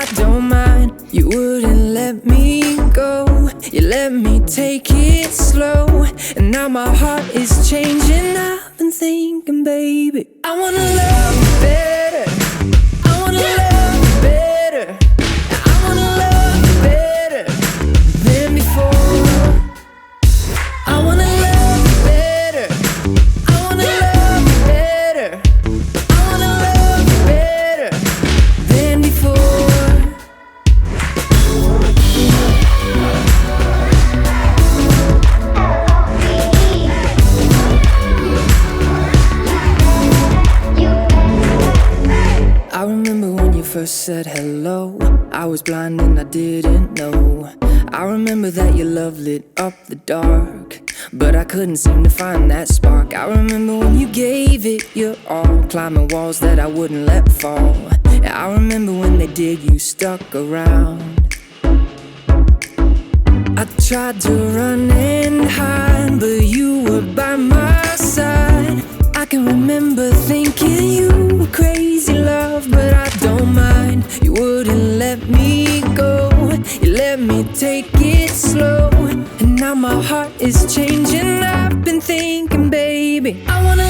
I don't mind. You wouldn't let me go. You let me take it slow, and now my heart is changing. I've been thinking, baby, I wanna love you better. I wanna love you better. I wanna love you better than before. I wanna love you better. I wanna love you better. I wanna love you better than before. I remember when you first said hello. I was blind and I didn't know. I remember that your love lit up the dark, but I couldn't seem to find that spark. I remember when you gave it your all, climbing walls that I wouldn't let fall. And I remember when they did, you stuck around. I tried to run and hide, but you were by my side. I can remember thinking you were crazy love, but I don't mind. You wouldn't let me go. You let me take it slow, and now my heart is changing. I've been thinking, baby, I wanna